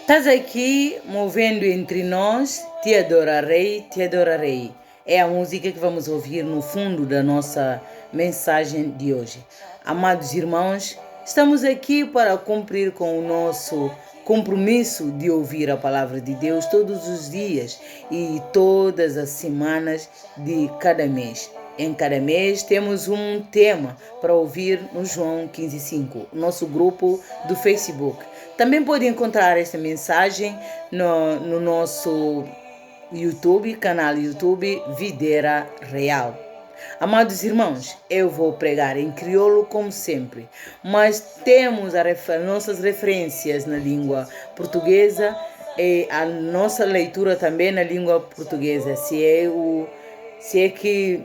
Estás aqui movendo entre nós, te adorarei, te adorarei. É a música que vamos ouvir no fundo da nossa mensagem de hoje. Amados irmãos, estamos aqui para cumprir com o nosso compromisso de ouvir a palavra de Deus todos os dias e todas as semanas de cada mês. Em cada mês temos um tema para ouvir no João 15:5, nosso grupo do Facebook. Também pode encontrar essa mensagem no nosso YouTube, canal YouTube Videira Real. Amados irmãos, eu vou pregar em crioulo como sempre, mas temos nossas referências na língua portuguesa e a nossa leitura também na língua portuguesa, se é que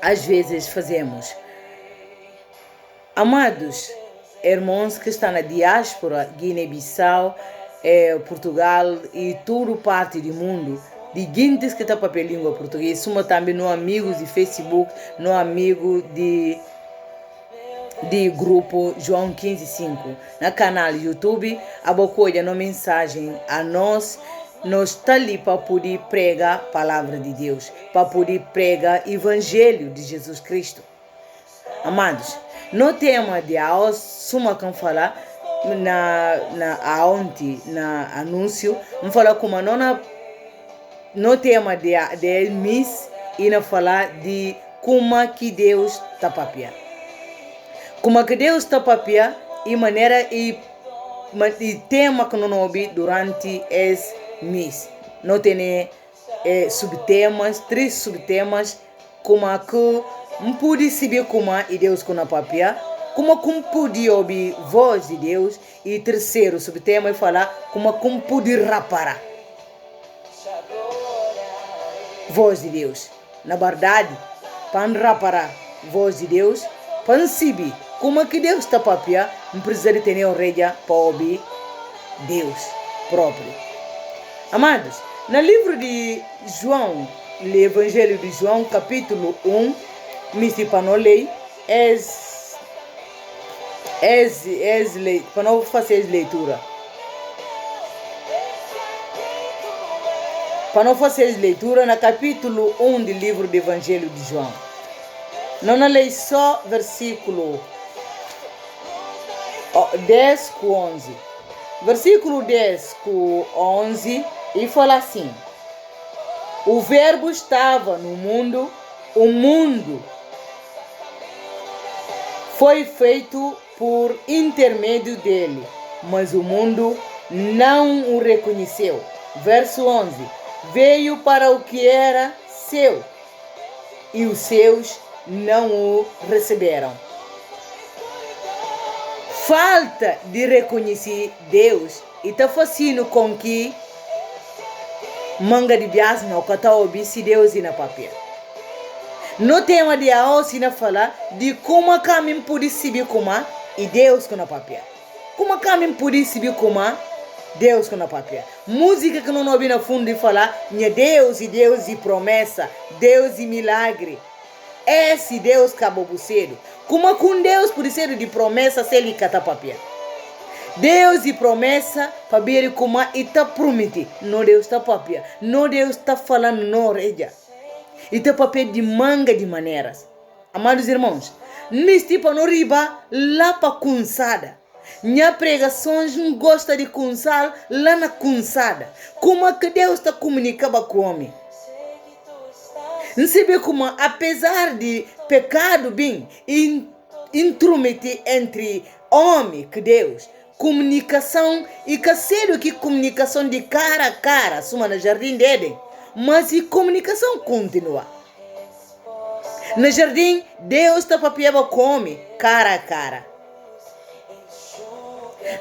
às vezes fazemos. Amados irmãos que estão na diáspora, Guiné-Bissau, Portugal e toda parte do mundo, de gente que está para a língua portuguesa, somos também no amigos de Facebook, no amigo de grupo João 15:5, na canal YouTube, acolha uma mensagem a nós está ali para poder pregar a palavra de Deus, para poder pregar o evangelho de Jesus Cristo. Amados, no tema de hoje, suma can falar ontem na anúncio, vamos falar como no tema de Miss e na falar de como que Deus está papia. Como que Deus está papia e maneira e tema que não ouvi durante esse mês. Não tem subtemas, 3 subtemas, como que não pude saber como e Deus com a papia, como pude ouvir voz de Deus, e terceiro subtema é falar como pude rapar voz de Deus. Na verdade, para rapar voz de Deus, para saber como que Deus está papia, não precisa de ter orelha para ouvir Deus próprio. Amados, no livro de João, o Evangelho de João, capítulo 1, Mr. Panolei, para não fazer leitura. Para não fazer leitura, no capítulo 1 do livro do Evangelho de João. Não leio só versículo 10 com 11. Versículo 10 com 11, e fala assim: o verbo estava no mundo, o mundo foi feito por intermédio dele, mas o mundo não o reconheceu. Verso 11: veio para o que era seu, e os seus não o receberam. Falta de reconhecer Deus e está fazendo com que manga de bias não está ouvindo Deus e na papel. No tema de hoje, na falar de como a caminho pode subir como e Deus com a papel. Como a caminho pode subir como Deus com a papel. Música que não ouvi no fundo de falar, Deus e promessa, Deus e milagre. Esse Deus acabou cedo. Como com Deus por ser de promessa, se ele cata papel. Deus e promessa, para ver como ele está prometido. Não Deus está papel. Não Deus está falando na orelha. E está papel de manga de maneiras. Amados irmãos, nesse tipo não riba lá para cansada. Minha pregações não gosta de cansar lá na cansada. Como é que Deus está comunicando com o homem? Não sabe como, apesar de pecado bem intrometer entre homem e Deus, comunicação e caseiro que comunicação de cara a cara, suma no jardim dele, mas a comunicação continua. No jardim, Deus está papiava com o homem, cara a cara.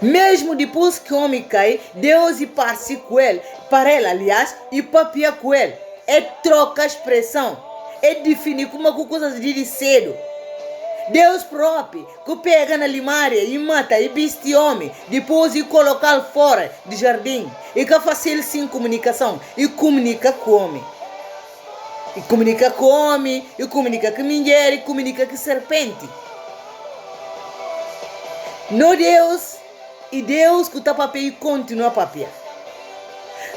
Mesmo depois que o homem cai, Deus e passe com ele, para ele, aliás, e papia com ele. É troca a expressão, é definir como a coisa de cedo. Deus próprio, que pega na limária e mata e veste homem, depois de colocar fora do jardim, e que faz ele sim comunicação, e comunica com o homem. E comunica com o homem, e comunica com a mulher, e comunica com a serpente. No Deus e Deus que está papel e continua papel.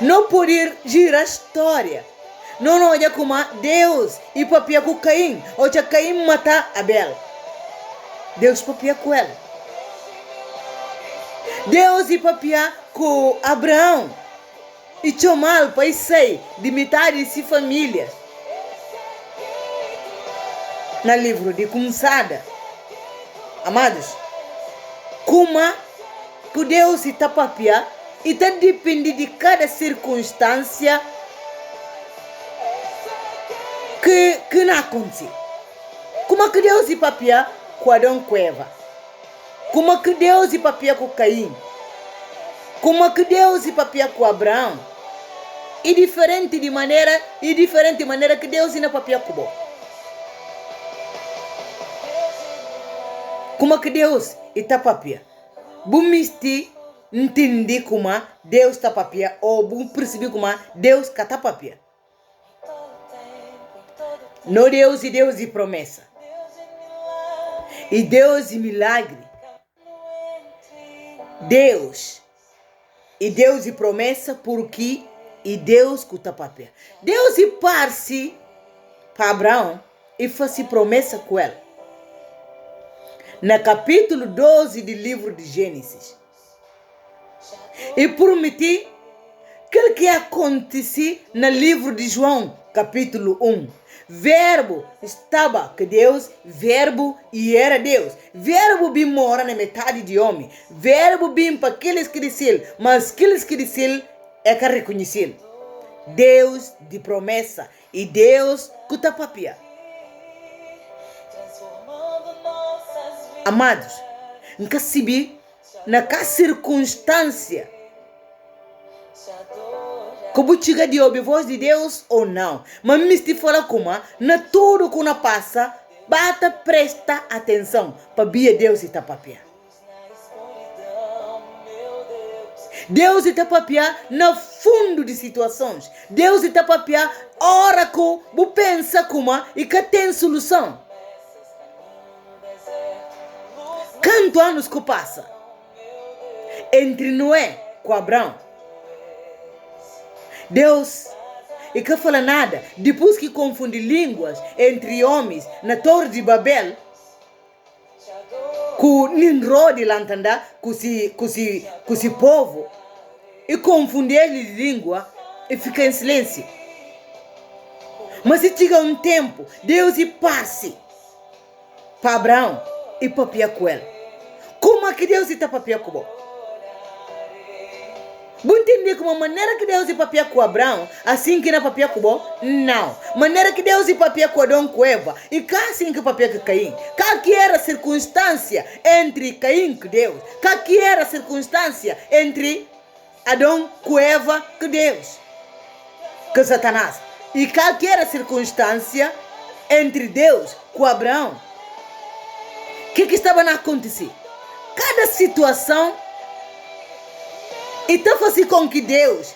Não pode girar a história. Não olha como Deus e papel com Caim. Ou se Caim matar Abel. Deus papel com ele. Deus e papel com Abraão. E chamar para sair de metade de sua família. No livro de Começada. Amados, como que Deus está papel e está depende de cada circunstância que não acontece. Como que Deus está papel com Adão e Eva? Como que Deus está papel com Caim? Como que Deus está papel com Abraão? E diferente maneira que Deus está papel com você. Como que Deus está papel? Bumiste entender como Deus está papel ou bum perceber como Deus está papel. Não Deus e promessa. E Deus e milagre. Deus e promessa porque e Deus que está papel. Deus e parse para Abraão e faz promessa com ele. No capítulo 12 do livro de Gênesis. E prometi aquilo que aconteceu no livro de João, capítulo 1. Verbo estava com Deus, verbo e era Deus. Verbo bem mora na metade de homem. Verbo bem para aqueles que disseram, mas aqueles que disseram é que reconheceram. Deus de promessa e Deus que está papel. Amados, nunca se naquela circunstância como chega de ouvir a voz de Deus ou não. Mas me te fala como, na tudo que não passa, bata presta atenção para ver Deus está papel. Deus está papel no fundo de situações. Deus está papel hora que você pensa como e que tem solução. Quantos anos que passa entre Noé com Abraão? Deus, e que fala nada, depois que confunde línguas entre homens na Torre de Babel, com Nimrod lá entenda, com esse povo, e confunde ele de língua e fica em silêncio. Mas se chega um tempo, Deus e passe para Abraão e papel com ele. Como é que Deus está papel com você? Vou entender como a maneira que Deus é papel com Abraão, assim que não é papel com você? Não. Maneira que Deus é papel com Adão e Eva, e cá assim que papel com Caim. Cá que era a circunstância entre Caim e Deus. Cá que era a circunstância entre Adão e Eva e Deus. Que Satanás. E cá que era a circunstância entre Deus e Abraão. O que estava a acontecer? Cada situação está fazendo com que Deus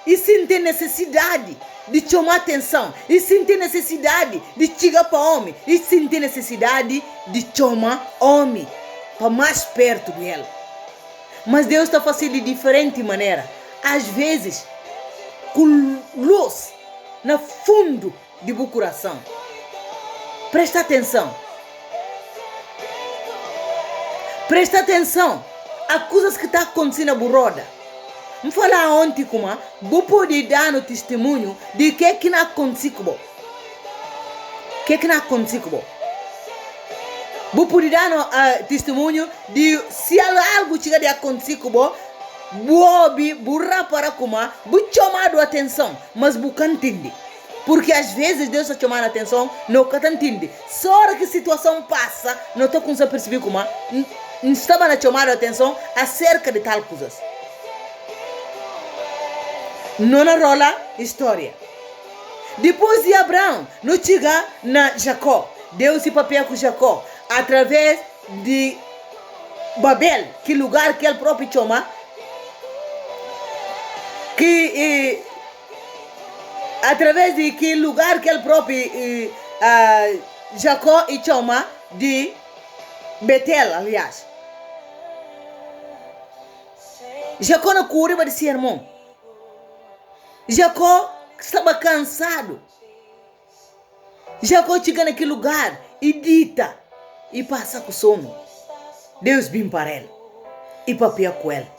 e sentir necessidade de chamar atenção, e sentir necessidade de chegar para o homem, e sentir necessidade de chamar homem para mais perto dele. Mas Deus está fazendo de diferente maneira. Às vezes, com luz no fundo do meu coração. Presta atenção. Presta atenção a coisas que estão acontecendo na roda. Me fala ontem como vou poder dar no testemunho de que não aconteceu com você. Que não aconteceu com você. Vou poder dar no testemunho de se algo chega de acontecer com você, vou rapar como vou chamar a atenção, mas vou entender. Porque às vezes Deus está chamando a atenção, não entende. Só que a situação passa, não estou conseguindo perceber como não estava a chamar a atenção acerca de tal coisas. Não rola história. Depois de Abraão, não chega na Jacó. Deus se papel com Jacó através de Babel, que lugar que ele próprio chama, que através de que lugar que ele próprio Jacó e chama de Betel, aliás. Jacó na curva de seu irmão. Jacó estava cansado. Jacó chega naquele lugar e dita e passa com sono. Deus vem para ele e papia com ele.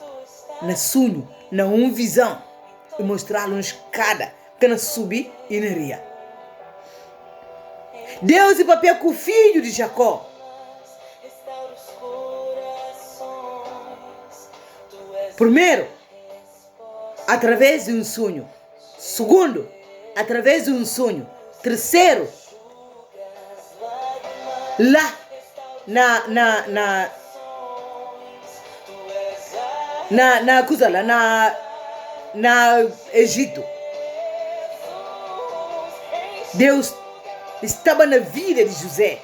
Na sonho, na visão, e mostrar-lhe uma escada que não subir e não ria. Deus e papia com o filho de Jacó. Primeiro, através de um sonho. Segundo, através de um sonho. Terceiro, lá na Egito. Deus estava na vida de José.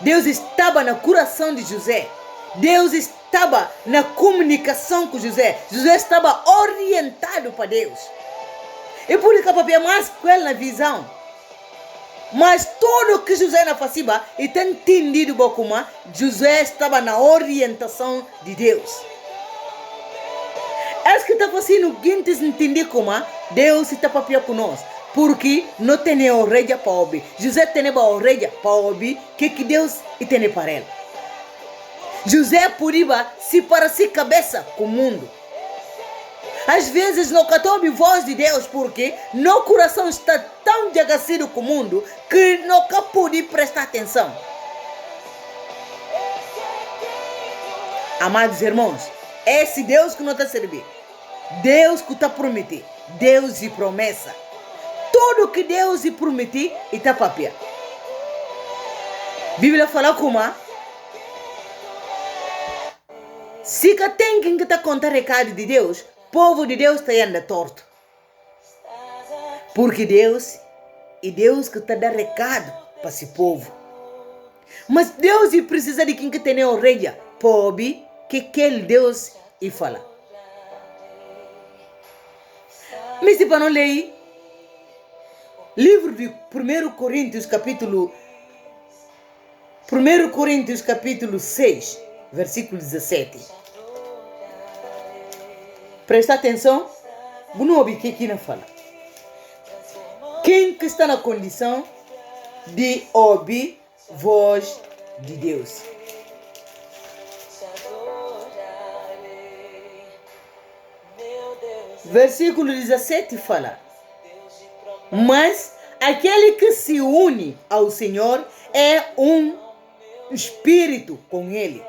Deus estava no coração de José. Deus estava na comunicação com José. José estava orientado para Deus. E por isso que mais com ele na visão. Mas tudo que José não fazia, e tem entendido como José estava na orientação de Deus. É que está fazendo gente entender como Deus está papia com nós. Porque não tem orelha para ouvir. José tem orelha para ouvir que Deus tem para ele. José podia se parecer cabeça com o mundo. Às vezes não ouve a voz de Deus porque no coração está tão agradecido com o mundo que não pode prestar atenção. Amados irmãos, esse Deus que não está servindo, Deus que está prometido, Deus de promessa. Tudo que Deus lhe prometeu está papia. A Bíblia fala como se tem quem está contando recado de Deus, o povo de Deus está andando torto. Porque Deus é Deus que está dando recado para esse povo. Mas Deus precisa de quem que tem orelha para ouvir que aquele Deus fala. Mas se para não ler livro de 1 Coríntios capítulo 6, versículo 17. Presta atenção. Vamos ouvir o que aqui não fala. Quem que está na condição de ouvir voz de Deus? Versículo 17 fala: mas aquele que se une ao Senhor é um espírito com Ele.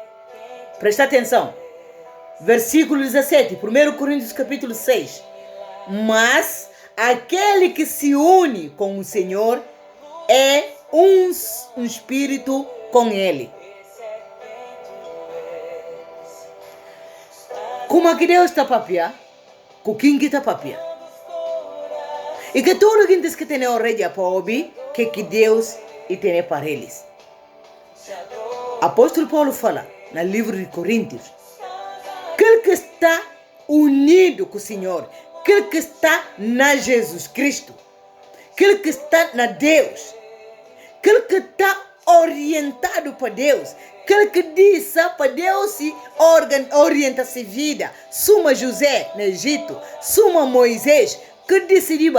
Presta atenção. Versículo 17, 1 Coríntios capítulo 6. Mas aquele que se une com o Senhor é um espírito com Ele. Como é que Deus está papia? Com quem que está papia? E que tudo que tem orelha para ouvir, que Deus tem para eles. Apóstolo Paulo fala no livro de Coríntios, aquele que está unido com o Senhor, aquele que está na Jesus Cristo, aquele que está na Deus, aquele que está orientado para Deus, aquele que diz para Deus se orienta-se vida. Suma José no Egito, suma Moisés, que decidiu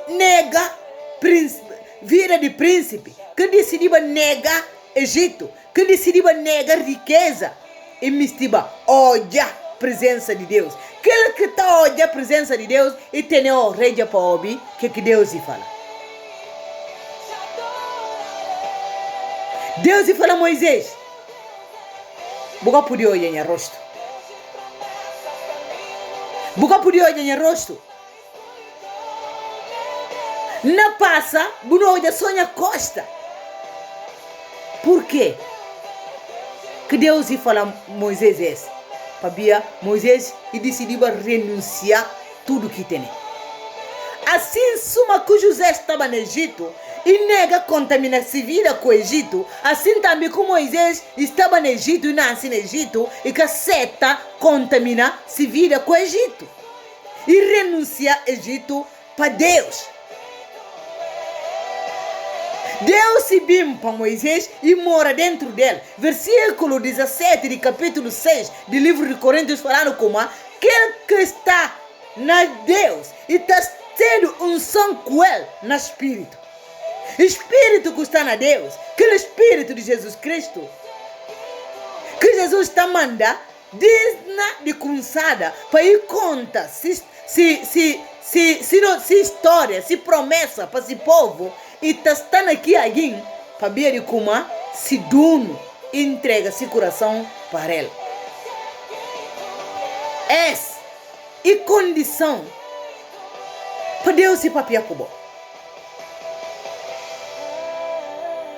negar vida de príncipe, que decidiu negar Egito, que decidiu negar riqueza e mistiba olha a presença de Deus. Aquele que está olhando a presença de Deus e tem a orelha para ouvir o que Deus lhe fala. Deus lhe fala a Moisés: Buga podia olhar em rosto. Buga podia olhar em rosto. Na passa, buno olha sonha costa. Por quê? Que Deus lhe fala a Moisés esse? Sabia? Moisés decidiu renunciar tudo que tem. Assim, suma que José estava no Egito e nega contaminar-se vida com o Egito, assim também como Moisés estava no Egito e nasce no Egito e que aceita contaminar-se vida com o Egito e renunciar ao Egito para Deus. Deus se bim para Moisés e mora dentro dele. Versículo 17 de capítulo 6 do livro de Coríntios falando como aquele que está na Deus e está sendo unção com ele no Espírito. Espírito que está na Deus, aquele Espírito de Jesus Cristo, que Jesus está mandando de cruzada para ir contar se história, se promessa para esse povo, e está aqui alguém para ver como se dono entrega seu coração para ele. Essa é condição para Deus se papia cubo.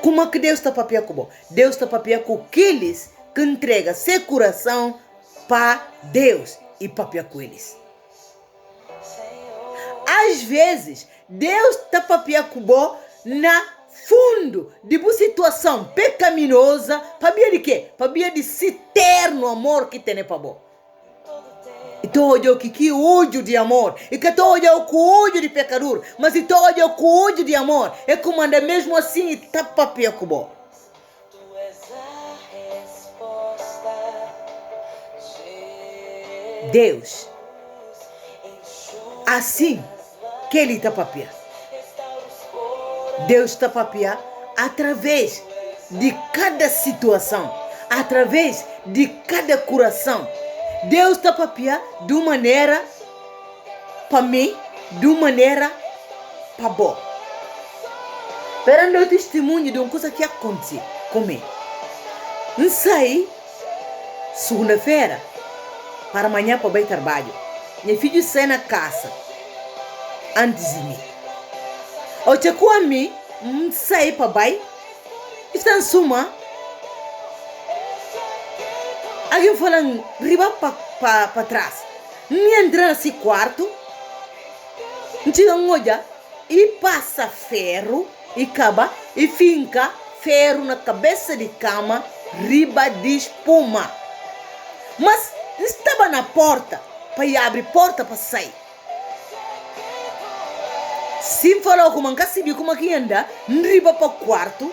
Como é que Deus está papia cubo? Deus está papia com aqueles que entrega seu coração para Deus e papia com eles. Às vezes, Deus está papia cubo na fundo de uma situação pecaminosa para ver de quê? Para ver de esse eterno amor que tem para você. Então olha que ódio de amor, e que olha com ódio de pecador, mas então olha com ódio de amor, é como anda mesmo assim e tá papia com você. Deus, assim que ele está papia. Deus está papia através de cada situação, através de cada coração. Deus está papia de uma maneira para mim, de uma maneira para bom. Perando o testemunho de uma coisa que aconteceu comigo. Não saí segunda-feira para amanhã para ir trabalho. Meu filho sai na casa antes de mim. Eu chego a mim, saí para baixo, está em suma. Alguém falando, riba para trás. Me entra nesse quarto, tira um olho e passa ferro e acaba e finca ferro na cabeça de cama, riba de espuma. Mas estava na porta para abrir porta para sair. Se falou como nunca se viu como aqui anda, riba para o quarto,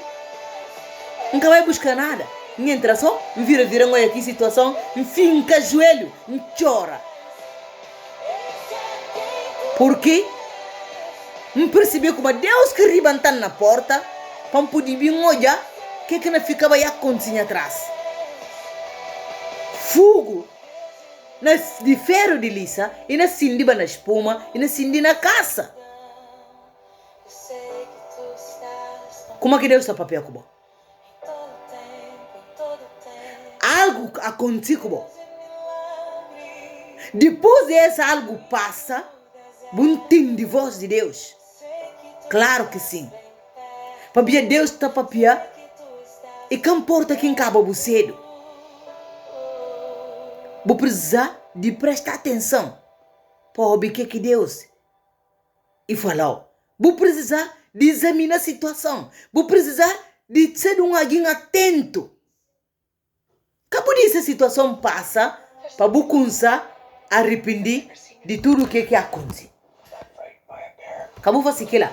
nunca vai buscar nada. Entra só, vira olha aqui situação, finca joelho, chora. Porque não percebeu como Deus que ribantar na porta, para poder vir olhar o que não ficava aí acontecendo atrás. Fogo de ferro de liça e na cindiba na espuma e na cindi na caça. Como é que Deus está papel com você? Algo aconteceu com você. Depois desse algo passa, você tem de voz de Deus. Claro que sim. Porque Deus está papel e que importa quem acaba cedo. Vou precisar de prestar atenção para ouvir o que Deus e falar. Vou precisar de examinar a situação. Vou precisar de ser alguém atento. Acabou disso, a situação passa para você arrepender de tudo o que acontece. Acabou fazer aquilo.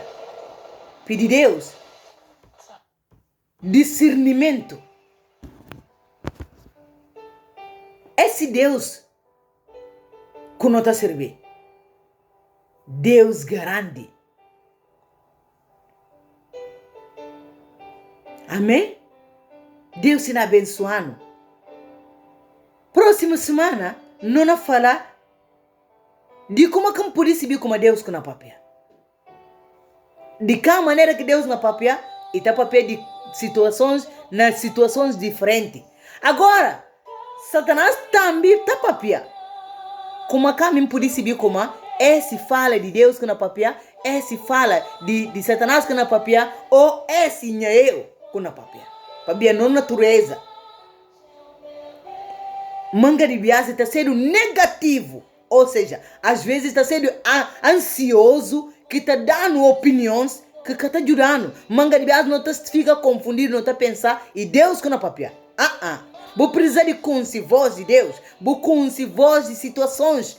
Pedir Deus discernimento. Esse Deus que não está servindo. Deus grande. Amém? Deus se abençoando. Próxima semana, não vamos falar de como que pode saber como Deus que na papel. De que maneira que Deus na papel e está papel de situações, nas situações diferentes. Agora, Satanás também está papel. Como que pode saber como esse fala de Deus que na papel, esse fala de Satanás que na papel, ou esse eu que na papel. Papel não natureza. Manga de viagem está sendo negativo. Ou seja, às vezes está sendo ansioso, que está dando opiniões que está ajudando. Manga de viagem não está fica confundido, não está pensar. E Deus que não papel. Vou precisar de conhecer voz de Deus. Vou conhecer voz de situações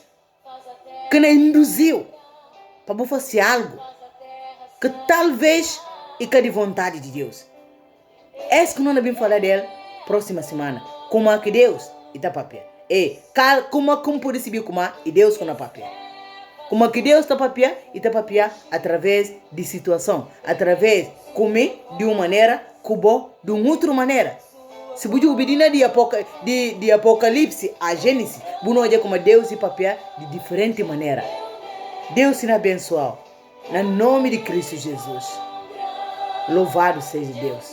que não induziu. Para vou fazer algo que talvez e que é de vontade de Deus. Esse que não devemos falar dele próxima semana. Como é que Deus está papel. Como pode saber como e Deus com a papia. Como que Deus está papia, e está papia através de situação, através de comer de uma maneira, cubo de uma outra maneira. Se você obedecer de Apocalipse a Gênesis, você vai ver como Deus e papia de diferente maneira. Deus se abençoe. No nome de Cristo Jesus. Louvado seja Deus.